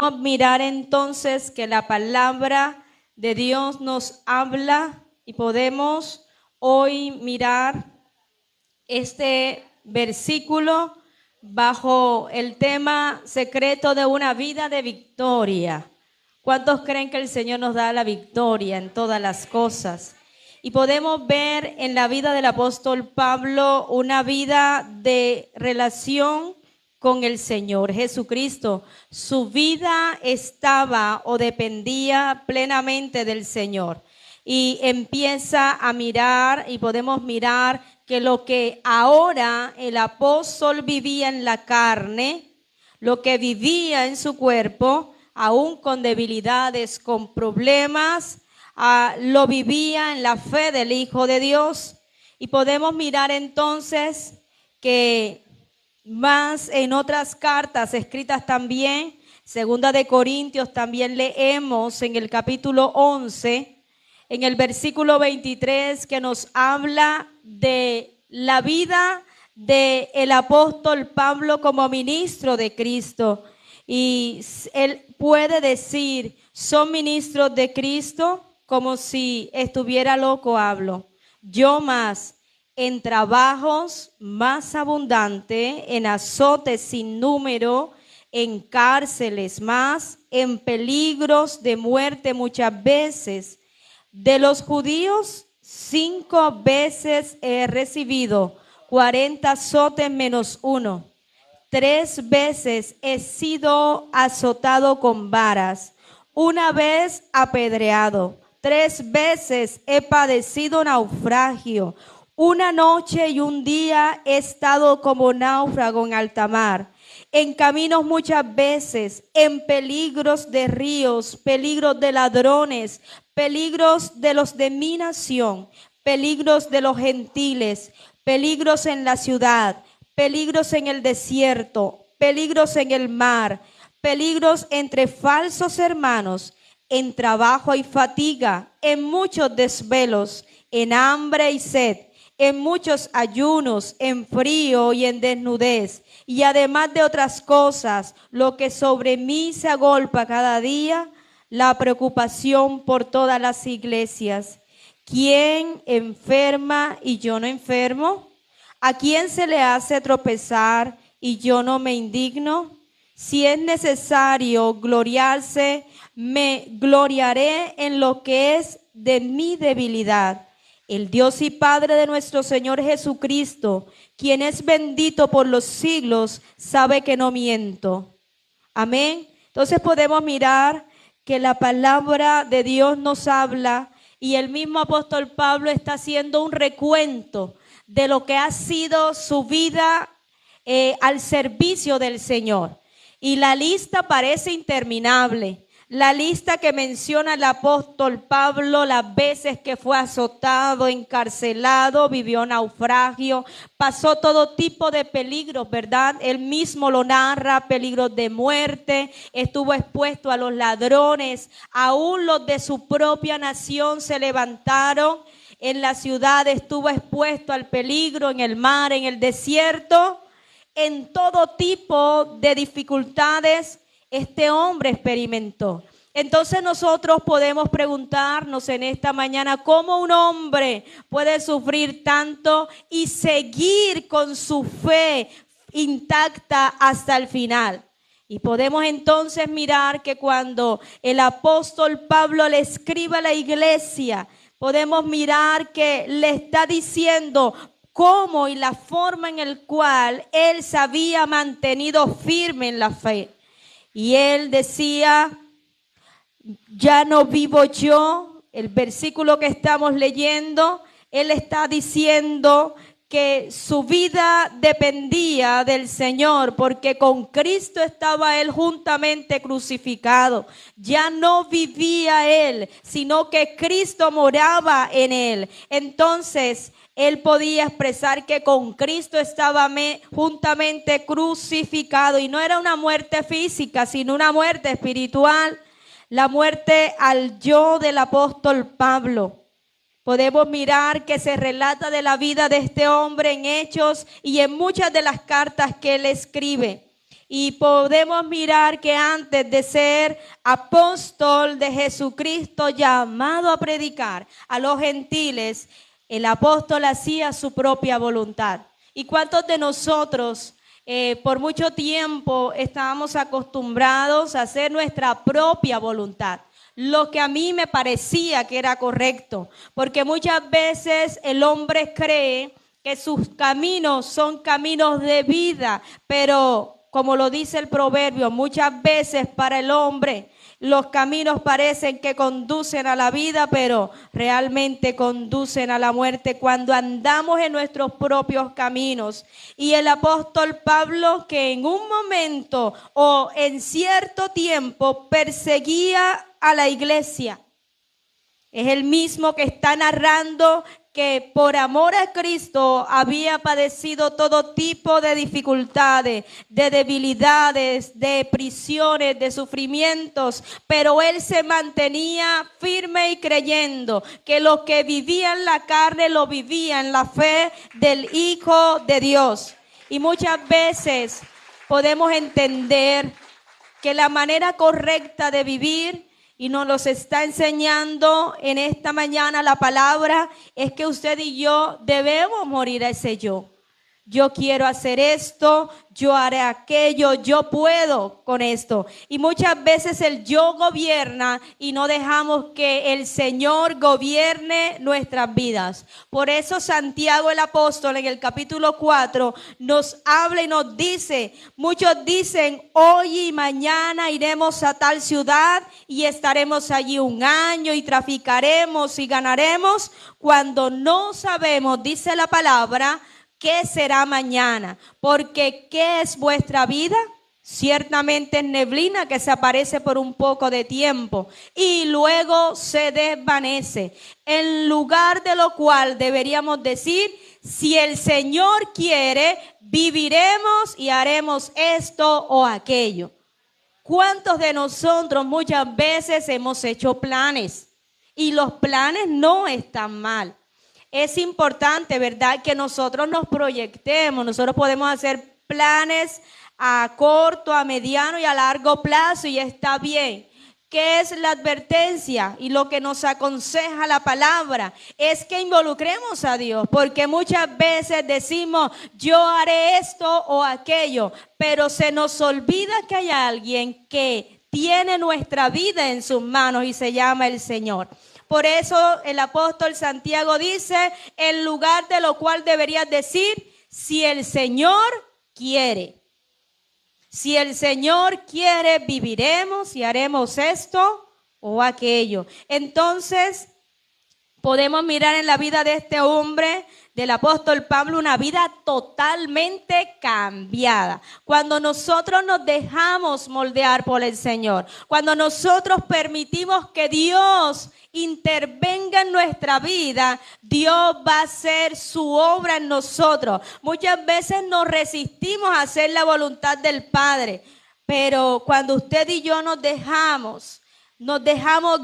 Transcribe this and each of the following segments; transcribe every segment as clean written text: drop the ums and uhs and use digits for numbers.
Vamos a mirar entonces que la palabra de Dios nos habla y podemos hoy mirar este versículo bajo el tema secreto de una vida de victoria. ¿Cuántos creen que el Señor nos da la victoria en todas las cosas? Y podemos ver en la vida del apóstol Pablo una vida de relación con el Señor Jesucristo. Su vida estaba o dependía plenamente del Señor. Y empieza a mirar y podemos mirar que lo que ahora el apóstol vivía en la carne, lo que vivía en su cuerpo, aún con debilidades, con problemas, lo vivía en la fe del Hijo de Dios. Y podemos mirar entonces que más en otras cartas escritas también, segunda de Corintios, también leemos en el capítulo 11, en el versículo 23, que nos habla de la vida del apóstol Pablo como ministro de Cristo. Y él puede decir, son ministros de Cristo, como si estuviera loco hablo. Yo más, en trabajos más abundante, en azotes sin número, en cárceles más, en peligros de muerte muchas veces. De los judíos, 5 veces he recibido 40 azotes menos 1. 3 veces he sido azotado con varas, 1 vez apedreado, 3 veces he padecido naufragio, 1 noche y 1 día he estado como náufrago en alta mar, en caminos muchas veces, en peligros de ríos, peligros de ladrones, peligros de los de mi nación, peligros de los gentiles, peligros en la ciudad, peligros en el desierto, peligros en el mar, peligros entre falsos hermanos, en trabajo y fatiga, en muchos desvelos, en hambre y sed, en muchos ayunos, en frío y en desnudez, y además de otras cosas, lo que sobre mí se agolpa cada día, la preocupación por todas las iglesias. ¿Quién enferma y yo no enfermo? ¿A quién se le hace tropezar y yo no me indigno? Si es necesario gloriarse, me gloriaré en lo que es de mi debilidad. El Dios y Padre de nuestro Señor Jesucristo, quien es bendito por los siglos, sabe que no miento. Amén. Entonces podemos mirar que la palabra de Dios nos habla y el mismo apóstol Pablo está haciendo un recuento de lo que ha sido su vida al servicio del Señor. Y la lista parece interminable. La lista que menciona el apóstol Pablo, las veces que fue azotado, encarcelado, vivió naufragio, pasó todo tipo de peligros, ¿verdad? Él mismo lo narra, peligros de muerte, estuvo expuesto a los ladrones, aún los de su propia nación se levantaron. En la ciudad estuvo expuesto al peligro, en el mar, en el desierto, en todo tipo de dificultades este hombre experimentó. Entonces nosotros podemos preguntarnos en esta mañana cómo un hombre puede sufrir tanto y seguir con su fe intacta hasta el final. Y podemos entonces mirar que cuando el apóstol Pablo le escribe a la iglesia, podemos mirar que le está diciendo cómo y la forma en la cual él se había mantenido firme en la fe. Y él decía, ya no vivo yo, el versículo que estamos leyendo, él está diciendo que su vida dependía del Señor, porque con Cristo estaba él juntamente crucificado. Ya no vivía él, sino que Cristo moraba en él. Entonces, él podía expresar que con Cristo estaba juntamente crucificado. Y no era una muerte física, sino una muerte espiritual. La muerte al yo del apóstol Pablo. Podemos mirar que se relata de la vida de este hombre en Hechos y en muchas de las cartas que él escribe. Y podemos mirar que antes de ser apóstol de Jesucristo, llamado a predicar a los gentiles, el apóstol hacía su propia voluntad. ¿Y cuántos de nosotros por mucho tiempo estábamos acostumbrados a hacer nuestra propia voluntad? Lo que a mí me parecía que era correcto, porque muchas veces el hombre cree que sus caminos son caminos de vida, pero como lo dice el proverbio, muchas veces para el hombre los caminos parecen que conducen a la vida, pero realmente conducen a la muerte cuando andamos en nuestros propios caminos. Y el apóstol Pablo, que en un momento o en cierto tiempo perseguía a la iglesia, es el mismo que está narrando que por amor a Cristo había padecido todo tipo de dificultades, de debilidades, de prisiones, de sufrimientos, pero él se mantenía firme y creyendo que lo que vivía en la carne lo vivía en la fe del Hijo de Dios. Y muchas veces podemos entender que la manera correcta de vivir, y nos los está enseñando en esta mañana la palabra, es que usted y yo debemos morir a ese yo. Yo quiero hacer esto, yo haré aquello, yo puedo con esto. Y muchas veces el yo gobierna y no dejamos que el Señor gobierne nuestras vidas. Por eso Santiago el apóstol en el capítulo 4 nos habla y nos dice, muchos dicen, hoy y mañana iremos a tal ciudad y estaremos allí un año y traficaremos y ganaremos, cuando no sabemos, dice la palabra, ¿qué será mañana? Porque ¿qué es vuestra vida? Ciertamente es neblina que se aparece por un poco de tiempo y luego se desvanece. En lugar de lo cual deberíamos decir, si el Señor quiere, viviremos y haremos esto o aquello. ¿Cuántos de nosotros muchas veces hemos hecho planes? Y los planes no están mal. Es importante, ¿verdad?, que nosotros nos proyectemos. Nosotros podemos hacer planes a corto, a mediano y a largo plazo y está bien. ¿Qué es la advertencia? Y lo que nos aconseja la palabra es que involucremos a Dios, porque muchas veces decimos, yo haré esto o aquello, pero se nos olvida que hay alguien que tiene nuestra vida en sus manos y se llama el Señor. Por eso el apóstol Santiago dice, en lugar de lo cual deberías decir, si el Señor quiere. Si el Señor quiere, viviremos y haremos esto o aquello. Entonces, podemos mirar en la vida de este hombre, del apóstol Pablo, una vida totalmente cambiada. Cuando nosotros nos dejamos moldear por el Señor, cuando nosotros permitimos que Dios intervenga en nuestra vida, Dios va a hacer su obra en nosotros. Muchas veces nos resistimos a hacer la voluntad del Padre, pero cuando usted y yo nos dejamos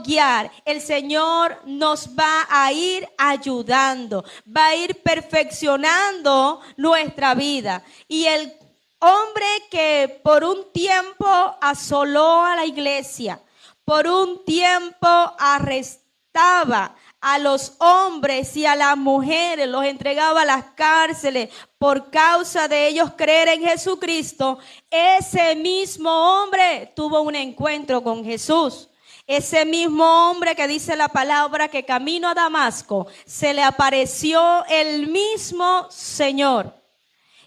guiar, el Señor nos va a ir ayudando, va a ir perfeccionando nuestra vida. Y el hombre que por un tiempo asoló a la iglesia, por un tiempo arrestaba a los hombres y a las mujeres, los entregaba a las cárceles por causa de ellos creer en Jesucristo, ese mismo hombre tuvo un encuentro con Jesús. Ese mismo hombre que dice la palabra que camino a Damasco, se le apareció el mismo Señor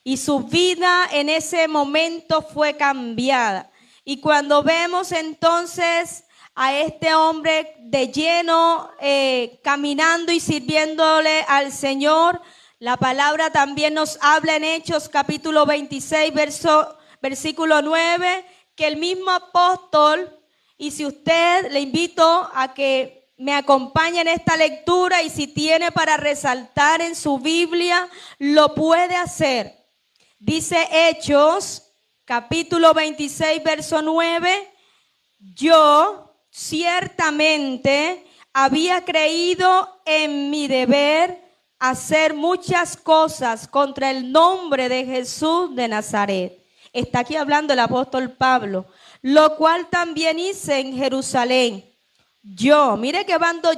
y su vida en ese momento fue cambiada. Y cuando vemos entonces a este hombre de lleno caminando y sirviéndole al Señor, la palabra también nos habla en Hechos capítulo 26, versículo 9, que el mismo apóstol, y si usted, le invito a que me acompañe en esta lectura y si tiene para resaltar en su Biblia, lo puede hacer. Dice Hechos, capítulo 26, verso 9, yo ciertamente había creído en mi deber hacer muchas cosas contra el nombre de Jesús de Nazaret, Está aquí hablando el apóstol Pablo. Lo cual también hice en Jerusalén. Yo, mire que bando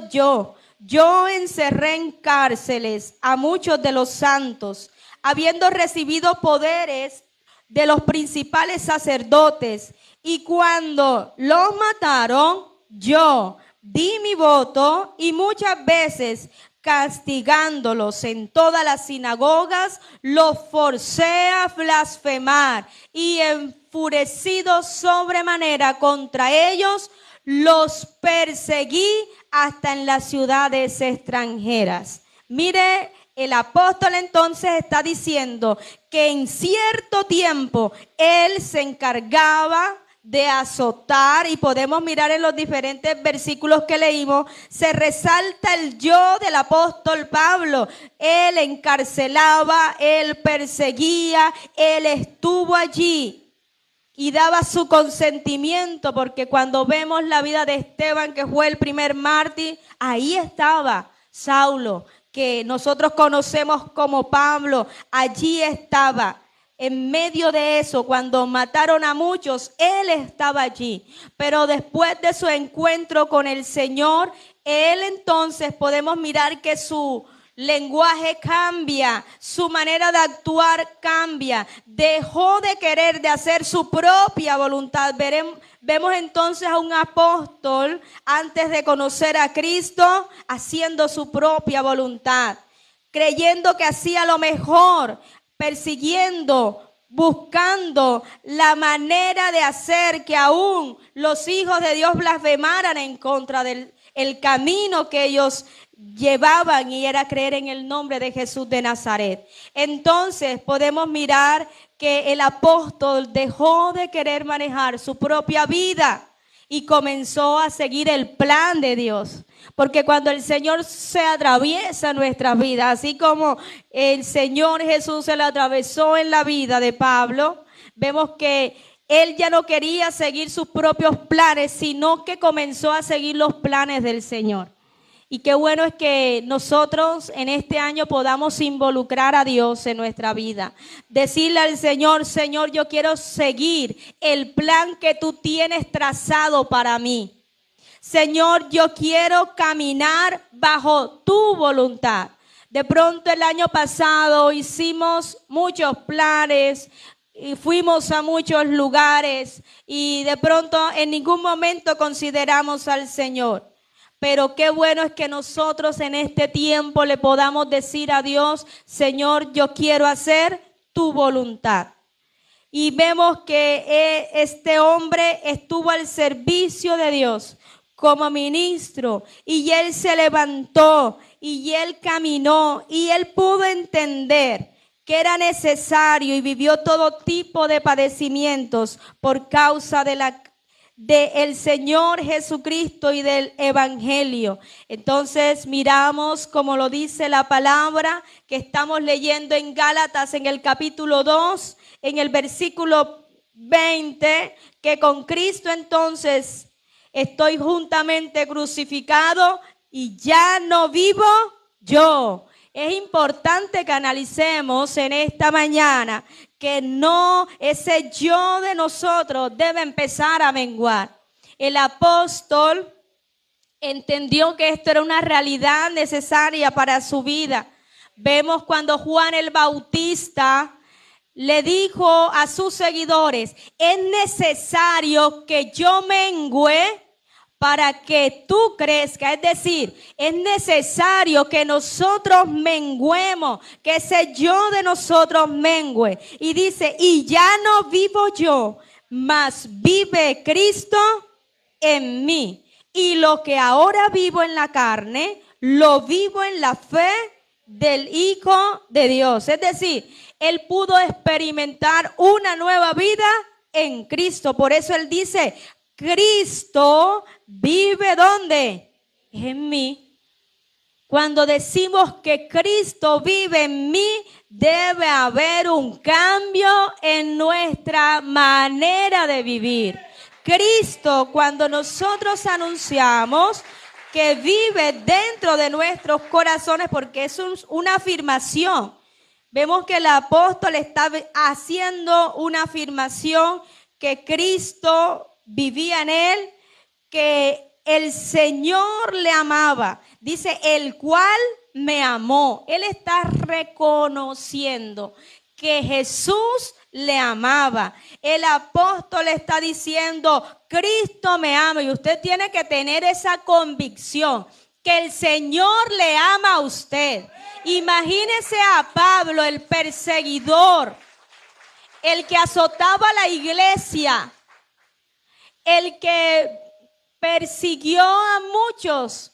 yo encerré en cárceles a muchos de los santos, habiendo recibido poderes de los principales sacerdotes. Y cuando los mataron, yo di mi voto y muchas veces castigándolos en todas las sinagogas, los forcé a blasfemar y enfurecido sobremanera contra ellos, los perseguí hasta en las ciudades extranjeras. Mire, el apóstol entonces está diciendo que en cierto tiempo él se encargaba de azotar, y podemos mirar en los diferentes versículos que leímos, se resalta el yo del apóstol Pablo. Él encarcelaba, él perseguía, él estuvo allí y daba su consentimiento, porque cuando vemos la vida de Esteban, que fue el primer mártir, ahí estaba Saulo, que nosotros conocemos como Pablo, allí estaba. En medio de eso, cuando mataron a muchos, él estaba allí. Pero después de su encuentro con el Señor, él entonces podemos mirar que su lenguaje cambia, su manera de actuar cambia. Dejó de querer de hacer su propia voluntad. Vemos entonces a un apóstol, antes de conocer a Cristo, haciendo su propia voluntad, creyendo que hacía lo mejor, persiguiendo, buscando la manera de hacer que aún los hijos de Dios blasfemaran en contra del camino que ellos llevaban, y era creer en el nombre de Jesús de Nazaret. Entonces podemos mirar que el apóstol dejó de querer manejar su propia vida y comenzó a seguir el plan de Dios. Porque cuando el Señor se atraviesa nuestras vidas, así como el Señor Jesús se le atravesó en la vida de Pablo, vemos que él ya no quería seguir sus propios planes, sino que comenzó a seguir los planes del Señor. Y qué bueno es que nosotros en este año podamos involucrar a Dios en nuestra vida. Decirle al Señor: Señor, yo quiero seguir el plan que tú tienes trazado para mí. Señor, yo quiero caminar bajo tu voluntad. De pronto el año pasado hicimos muchos planes y fuimos a muchos lugares y de pronto en ningún momento consideramos al Señor. Pero qué bueno es que nosotros en este tiempo le podamos decir a Dios: Señor, yo quiero hacer tu voluntad. Y vemos que este hombre estuvo al servicio de Dios como ministro, y él se levantó y él caminó y él pudo entender que era necesario y vivió todo tipo de padecimientos por causa del Señor Jesucristo y del Evangelio. Entonces miramos, como lo dice la palabra que estamos leyendo en Gálatas, en el capítulo 2, en el versículo 20, que con Cristo entonces estoy juntamente crucificado y ya no vivo yo. Es importante que analicemos en esta mañana que no, ese yo de nosotros debe empezar a menguar. El apóstol entendió que esto era una realidad necesaria para su vida. Vemos cuando Juan el Bautista le dijo a sus seguidores: es necesario que yo mengüe para que tú crezcas. Es decir, es necesario que nosotros menguemos, que ese yo de nosotros mengue. Y dice: y ya no vivo yo, mas vive Cristo en mí. Y lo que ahora vivo en la carne, lo vivo en la fe del Hijo de Dios. Es decir, él pudo experimentar una nueva vida en Cristo. Por eso él dice: Cristo vive ¿dónde? En mí. Cuando decimos que Cristo vive en mí, debe haber un cambio en nuestra manera de vivir. Cristo, cuando nosotros anunciamos que vive dentro de nuestros corazones, porque es una afirmación, vemos que el apóstol está haciendo una afirmación que Cristo vivía en él, que el Señor le amaba. Dice, el cual me amó. Él está reconociendo que Jesús le amaba. El apóstol está diciendo, Cristo me ama, y usted tiene que tener esa convicción que el Señor le ama a usted. Imagínese a Pablo, el perseguidor, el que azotaba la iglesia, el que persiguió a muchos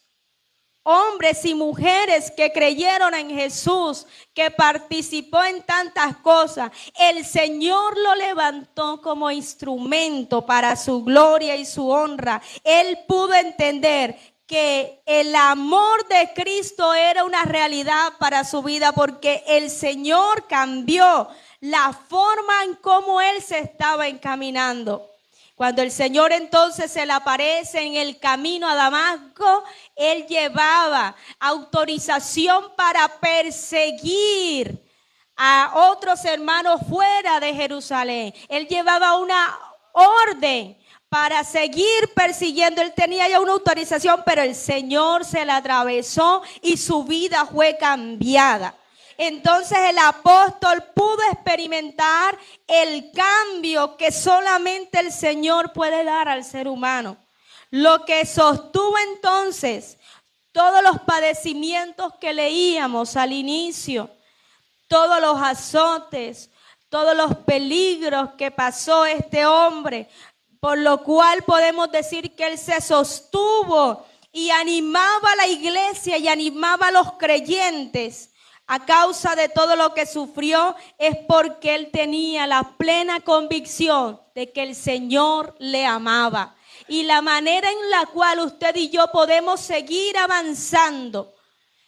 hombres y mujeres que creyeron en Jesús, que participó en tantas cosas. El Señor lo levantó como instrumento para su gloria y su honra. Él pudo entender que el amor de Cristo era una realidad para su vida, porque el Señor cambió la forma en cómo él se estaba encaminando. Cuando el Señor entonces se le aparece en el camino a Damasco, él llevaba autorización para perseguir a otros hermanos fuera de Jerusalén. Él llevaba una orden para seguir persiguiendo. Él tenía ya una autorización, pero el Señor se la atravesó y su vida fue cambiada. Entonces el apóstol pudo experimentar el cambio que solamente el Señor puede dar al ser humano. Lo que sostuvo entonces todos los padecimientos que leíamos al inicio, todos los azotes, todos los peligros que pasó este hombre, por lo cual podemos decir que él se sostuvo y animaba a la iglesia y animaba a los creyentes. A causa de todo lo que sufrió, es porque él tenía la plena convicción de que el Señor le amaba. Y la manera en la cual usted y yo podemos seguir avanzando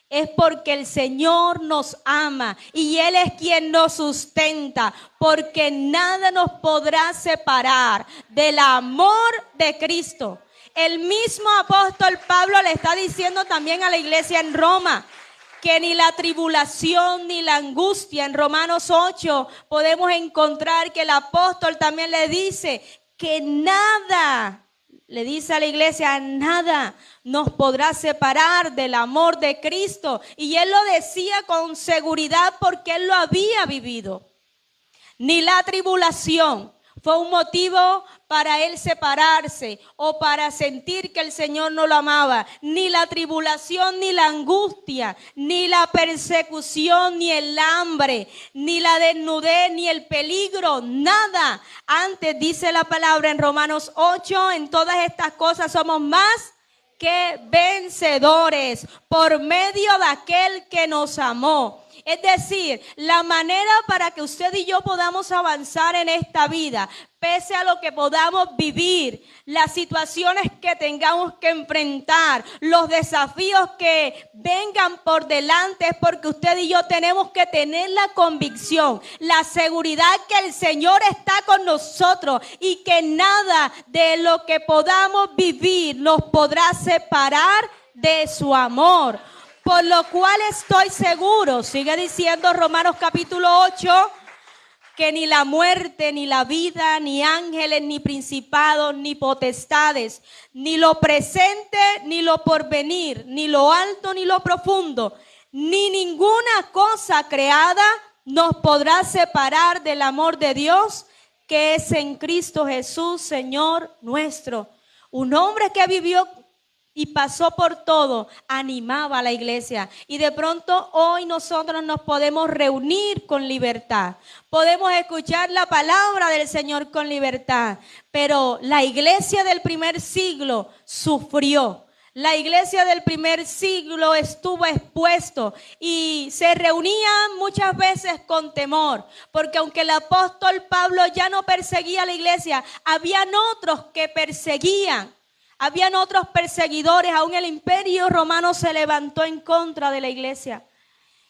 es porque el Señor nos ama y Él es quien nos sustenta, porque nada nos podrá separar del amor de Cristo. El mismo apóstol Pablo le está diciendo también a la iglesia en Roma, que ni la tribulación ni la angustia. En Romanos 8 podemos encontrar que el apóstol también le dice que nada, le dice a la iglesia, nada nos podrá separar del amor de Cristo. Y él lo decía con seguridad porque él lo había vivido. Ni la tribulación fue un motivo para él separarse o para sentir que el Señor no lo amaba. Ni la tribulación, ni la angustia, ni la persecución, ni el hambre, ni la desnudez, ni el peligro, nada. Antes dice la palabra en Romanos 8, en todas estas cosas somos más que vencedores por medio de aquel que nos amó. Es decir, la manera para que usted y yo podamos avanzar en esta vida, pese a lo que podamos vivir, las situaciones que tengamos que enfrentar, los desafíos que vengan por delante, es porque usted y yo tenemos que tener la convicción, la seguridad que el Señor está con nosotros y que nada de lo que podamos vivir nos podrá separar de su amor. Por lo cual estoy seguro, sigue diciendo Romanos capítulo 8, que ni la muerte, ni la vida, ni ángeles, ni principados, ni potestades, ni lo presente, ni lo porvenir, ni lo alto, ni lo profundo, ni ninguna cosa creada nos podrá separar del amor de Dios que es en Cristo Jesús, Señor nuestro. Un hombre que vivió y pasó por todo, animaba a la iglesia. Y de pronto hoy nosotros nos podemos reunir con libertad. Podemos escuchar la palabra del Señor con libertad. Pero la iglesia del primer siglo sufrió. La iglesia del primer siglo estuvo expuesto y se reunían muchas veces con temor. Porque aunque el apóstol Pablo ya no perseguía a la iglesia, habían otros que perseguían. Habían otros perseguidores, aún el imperio romano se levantó en contra de la iglesia.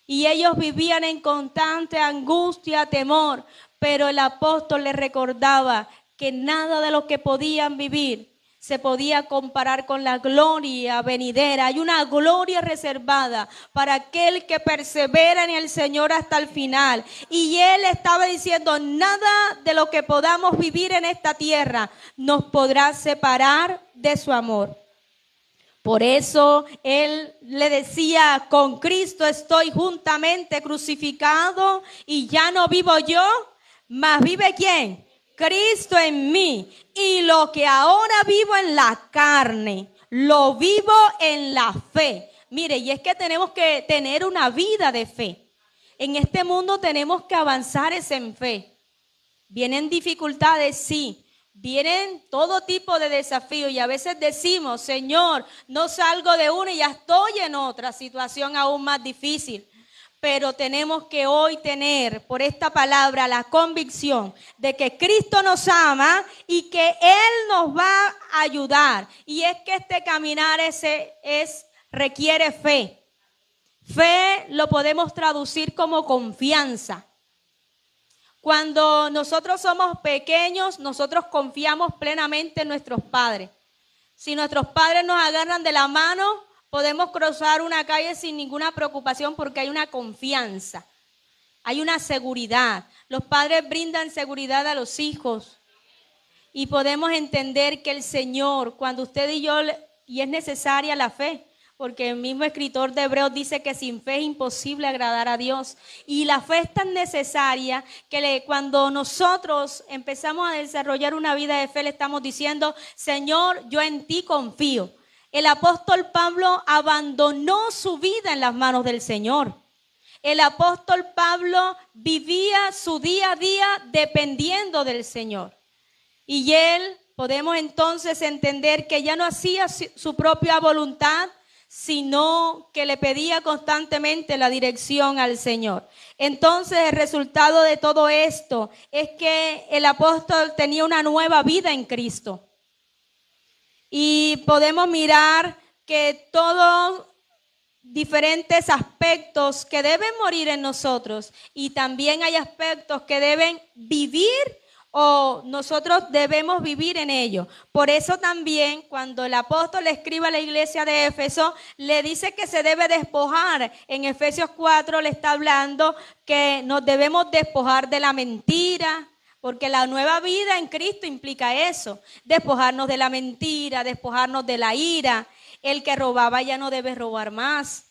Y ellos vivían en constante angustia, temor. Pero el apóstol les recordaba que nada de lo que podían vivir se podía comparar con la gloria venidera. Hay una gloria reservada para aquel que persevera en el Señor hasta el final. Y Él estaba diciendo, nada de lo que podamos vivir en esta tierra nos podrá separar de su amor. Por eso Él le decía, con Cristo estoy juntamente crucificado y ya no vivo yo, mas vive ¿quién? Cristo en mí. Y lo que ahora vivo en la carne, lo vivo en la fe. Mire, y es que tenemos que tener una vida de fe. En este mundo tenemos que avanzar en fe. Vienen dificultades, sí. Vienen todo tipo de desafíos y a veces decimos, Señor, no salgo de una y ya estoy en otra situación aún más difícil. Pero tenemos que hoy tener por esta palabra la convicción de que Cristo nos ama y que Él nos va a ayudar. Y es que este caminar requiere fe. Fe lo podemos traducir como confianza. Cuando nosotros somos pequeños, nosotros confiamos plenamente en nuestros padres. Si nuestros padres nos agarran de la mano, podemos cruzar una calle sin ninguna preocupación porque hay una confianza, hay una seguridad. Los padres brindan seguridad a los hijos y podemos entender que el Señor, cuando usted y yo, y es necesaria la fe, porque el mismo escritor de Hebreos dice que sin fe es imposible agradar a Dios. Y la fe es tan necesaria que cuando nosotros empezamos a desarrollar una vida de fe, le estamos diciendo, Señor, yo en ti confío. El apóstol Pablo abandonó su vida en las manos del Señor. El apóstol Pablo vivía su día a día dependiendo del Señor. Y él, podemos entonces entender que ya no hacía su propia voluntad, sino que le pedía constantemente la dirección al Señor. Entonces el resultado de todo esto es que el apóstol tenía una nueva vida en Cristo. Y podemos mirar que todos diferentes aspectos que deben morir en nosotros y también hay aspectos que deben vivir o nosotros debemos vivir en ello. Por eso también cuando el apóstol escribe a la iglesia de Éfeso, le dice que se debe despojar. En Efesios 4 le está hablando que nos debemos despojar de la mentira, porque la nueva vida en Cristo implica eso, despojarnos de la mentira, despojarnos de la ira. El que robaba ya no debe robar más.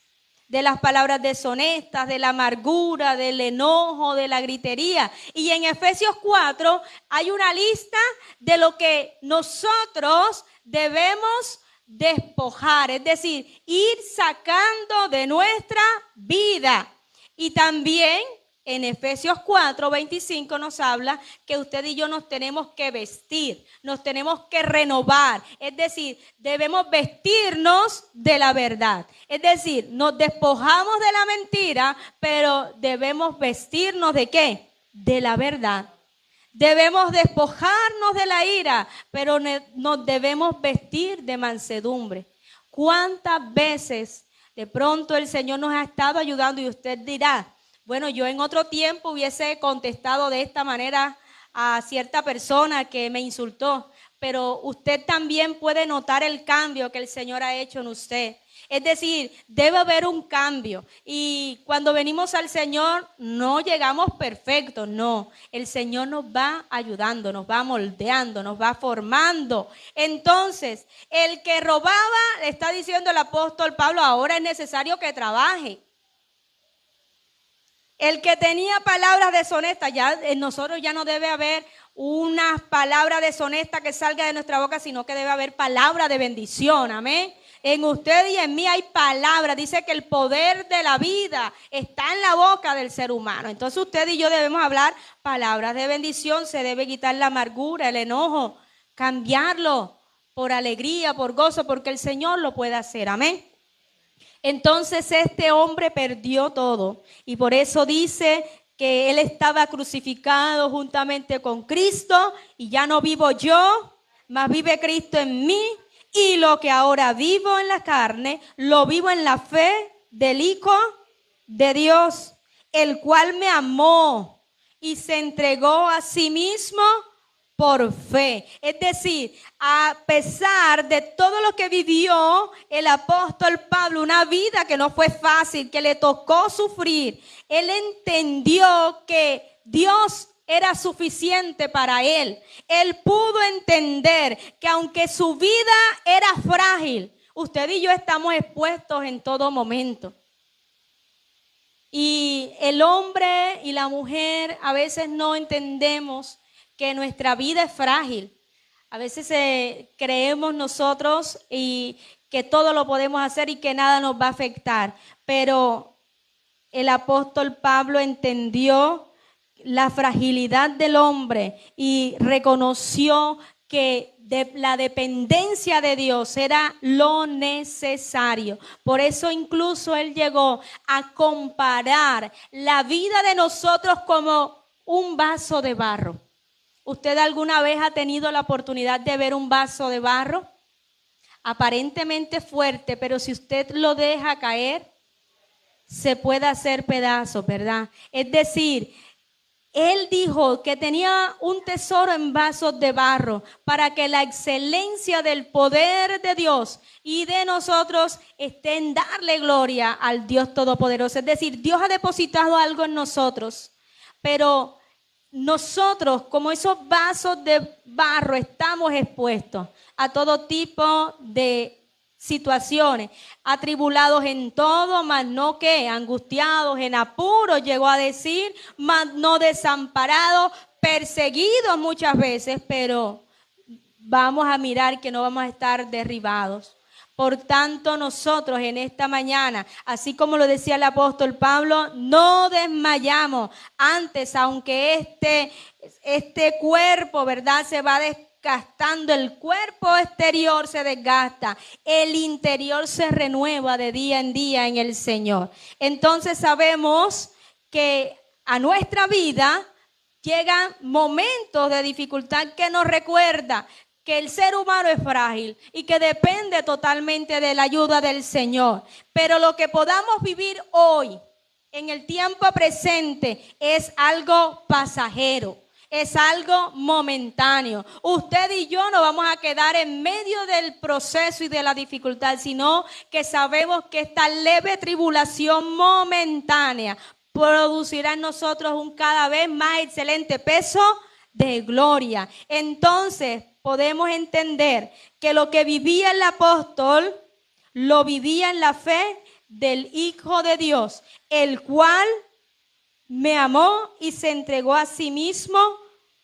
De las palabras deshonestas, de la amargura, del enojo, de la gritería. Y en Efesios 4 hay una lista de lo que nosotros debemos despojar, es decir, ir sacando de nuestra vida. Y también en Efesios 4:25 nos habla que usted y yo nos tenemos que vestir, nos tenemos que renovar. Es decir, debemos vestirnos de la verdad. Es decir, nos despojamos de la mentira, pero debemos vestirnos ¿de qué? De la verdad. Debemos despojarnos de la ira, pero nos debemos vestir de mansedumbre. ¿Cuántas veces de pronto el Señor nos ha estado ayudando y usted dirá, bueno, yo en otro tiempo hubiese contestado de esta manera a cierta persona que me insultó, pero usted también puede notar el cambio que el Señor ha hecho en usted. Es decir, debe haber un cambio y cuando venimos al Señor no llegamos perfectos, no. El Señor nos va ayudando, nos va moldeando, nos va formando. Entonces, el que robaba, le está diciendo el apóstol Pablo, ahora es necesario que trabaje. El que tenía palabras deshonestas, ya en nosotros ya no debe haber una palabra deshonesta que salga de nuestra boca, sino que debe haber palabra de bendición, amén. En usted y en mí hay palabra, dice que el poder de la vida está en la boca del ser humano. Entonces usted y yo debemos hablar palabras de bendición, se debe quitar la amargura, el enojo, cambiarlo por alegría, por gozo, porque el Señor lo puede hacer, amén. Entonces este hombre perdió todo y por eso dice que él estaba crucificado juntamente con Cristo y ya no vivo yo, mas vive Cristo en mí y lo que ahora vivo en la carne, lo vivo en la fe del Hijo de Dios, el cual me amó y se entregó a sí mismo por fe. Es decir, a pesar de todo lo que vivió el apóstol Pablo, una vida que no fue fácil, que le tocó sufrir, él entendió que Dios era suficiente para él. Él pudo entender que aunque su vida era frágil, usted y yo estamos expuestos en todo momento. Y el hombre y la mujer a veces no entendemos que nuestra vida es frágil. A veces creemos nosotros y que todo lo podemos hacer y que nada nos va a afectar. Pero el apóstol Pablo entendió la fragilidad del hombre y reconoció que la dependencia de Dios era lo necesario. Por eso incluso él llegó a comparar la vida de nosotros como un vaso de barro. ¿Usted alguna vez ha tenido la oportunidad de ver un vaso de barro? Aparentemente fuerte, pero si usted lo deja caer, se puede hacer pedazos, ¿verdad? Es decir, él dijo que tenía un tesoro en vasos de barro para que la excelencia del poder de Dios y de nosotros esté en darle gloria al Dios Todopoderoso. Es decir, Dios ha depositado algo en nosotros, pero nosotros, como esos vasos de barro, estamos expuestos a todo tipo de situaciones, atribulados en todo, mas no que angustiados, en apuros, llegó a decir, mas no desamparados, perseguidos muchas veces, pero vamos a mirar que no vamos a estar derribados. Por tanto, nosotros en esta mañana, así como lo decía el apóstol Pablo, no desmayamos. Antes, aunque este cuerpo, ¿verdad?, se va desgastando, el cuerpo exterior se desgasta, el interior se renueva de día en día en el Señor. Entonces sabemos que a nuestra vida llegan momentos de dificultad que nos recuerda que el ser humano es frágil y que depende totalmente de la ayuda del Señor. Pero lo que podamos vivir hoy, en el tiempo presente, es algo pasajero, es algo momentáneo. Usted y yo no vamos a quedar en medio del proceso y de la dificultad, sino que sabemos que esta leve tribulación momentánea producirá en nosotros un cada vez más excelente peso de gloria. Entonces, podemos entender que lo que vivía el apóstol, lo vivía en la fe del Hijo de Dios, el cual me amó y se entregó a sí mismo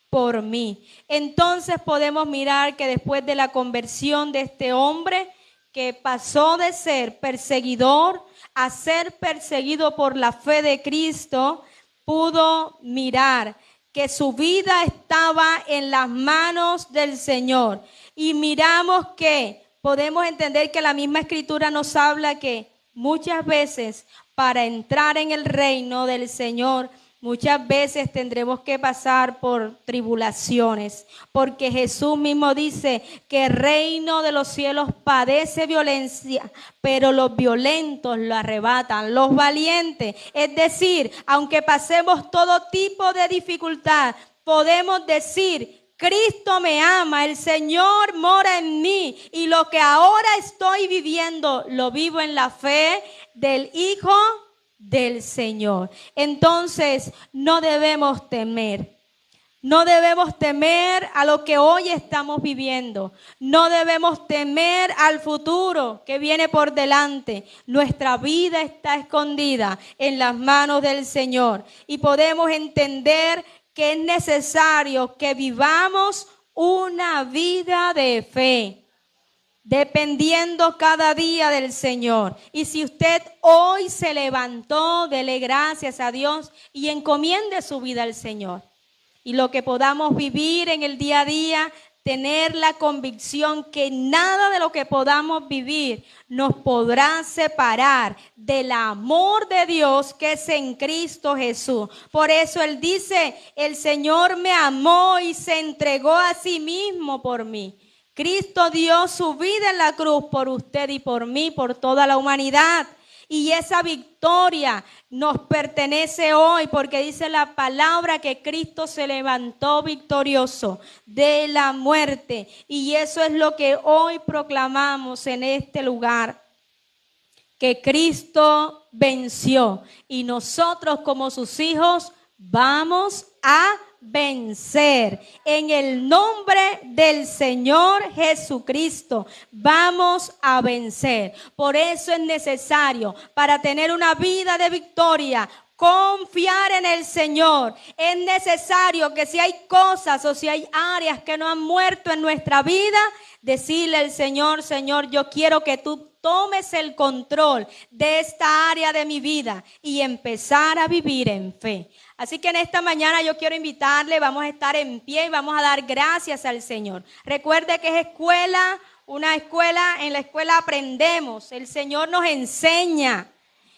por mí. Entonces podemos mirar que después de la conversión de este hombre, que pasó de ser perseguidor a ser perseguido por la fe de Cristo, pudo mirar que su vida estaba en las manos del Señor. Y miramos que podemos entender que la misma Escritura nos habla que muchas veces para entrar en el reino del Señor, muchas veces tendremos que pasar por tribulaciones, porque Jesús mismo dice que el reino de los cielos padece violencia, pero los violentos lo arrebatan, los valientes. Es decir, aunque pasemos todo tipo de dificultad, podemos decir: Cristo me ama, el Señor mora en mí, y lo que ahora estoy viviendo lo vivo en la fe del Hijo del Señor. Entonces no debemos temer. No debemos temer a lo que hoy estamos viviendo. No debemos temer al futuro que viene por delante. Nuestra vida está escondida en las manos del Señor. Y podemos entender que es necesario que vivamos una vida de fe, dependiendo cada día del Señor. Y si usted hoy se levantó, dele gracias a Dios y encomiende su vida al Señor. Y lo que podamos vivir en el día a día, tener la convicción que nada de lo que podamos vivir nos podrá separar del amor de Dios que es en Cristo Jesús. Por eso Él dice: el Señor me amó y se entregó a sí mismo por mí. Cristo dio su vida en la cruz por usted y por mí, por toda la humanidad. Y esa victoria nos pertenece hoy, porque dice la palabra que Cristo se levantó victorioso de la muerte. Y eso es lo que hoy proclamamos en este lugar, que Cristo venció. Y nosotros como sus hijos vamos a vencer. En el nombre del Señor Jesucristo vamos a vencer. Por eso es necesario, para tener una vida de victoria, confiar en el Señor. Es necesario que si hay cosas o si hay áreas que no han muerto en nuestra vida, decirle al Señor: Señor, yo quiero que tú tomes el control de esta área de mi vida y empezar a vivir en fe. Así que en esta mañana yo quiero invitarle, vamos a estar en pie y vamos a dar gracias al Señor. Recuerde que es escuela, una escuela, en la escuela aprendemos, el Señor nos enseña.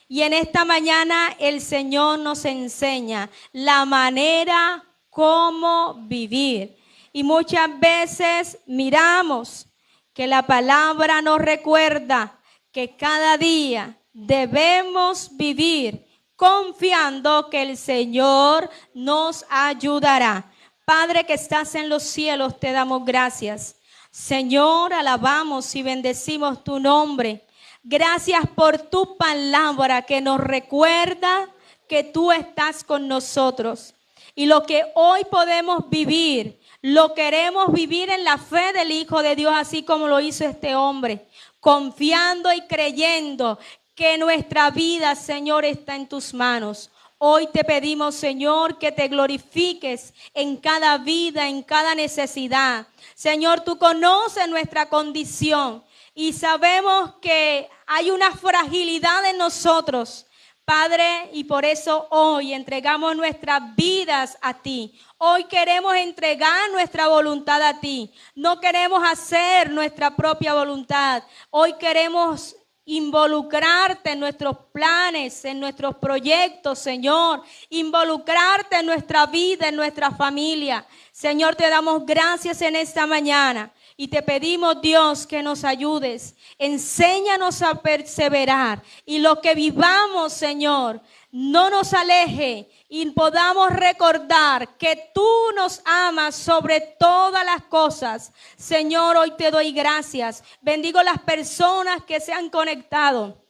Y en esta mañana el Señor nos enseña la manera como vivir. Y muchas veces miramos que la palabra nos recuerda que cada día debemos vivir confiando que el Señor nos ayudará. Padre que estás en los cielos, te damos gracias. Señor, alabamos y bendecimos tu nombre. Gracias por tu palabra que nos recuerda que tú estás con nosotros. Y lo que hoy podemos vivir, lo queremos vivir en la fe del Hijo de Dios, así como lo hizo este hombre, confiando y creyendo que nuestra vida, Señor, está en tus manos. Hoy te pedimos, Señor, que te glorifiques en cada vida, en cada necesidad. Señor, tú conoces nuestra condición y sabemos que hay una fragilidad en nosotros, Padre, y por eso hoy entregamos nuestras vidas a ti. Hoy queremos entregar nuestra voluntad a ti. No queremos hacer nuestra propia voluntad. Hoy queremos involucrarte en nuestros planes, en nuestros proyectos, Señor. Involucrarte en nuestra vida, en nuestra familia. Señor, te damos gracias en esta mañana. Y te pedimos, Dios, que nos ayudes. Enséñanos a perseverar. Y lo que vivamos, Señor, no nos aleje. Y podamos recordar que tú nos amas sobre todas las cosas. Señor, hoy te doy gracias. Bendigo las personas que se han conectado,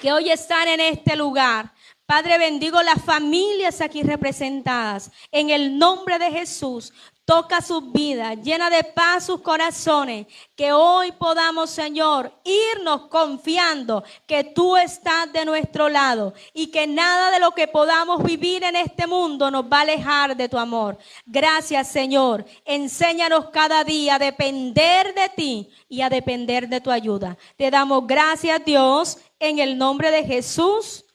que hoy están en este lugar. Padre, bendigo las familias aquí representadas. En el nombre de Jesús, toca sus vidas, llena de paz sus corazones. Que hoy podamos, Señor, irnos confiando que tú estás de nuestro lado y que nada de lo que podamos vivir en este mundo nos va a alejar de tu amor. Gracias, Señor. Enséñanos cada día a depender de ti y a depender de tu ayuda. Te damos gracias, Dios, en el nombre de Jesús.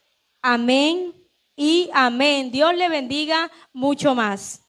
Amén y amén. Dios le bendiga mucho más.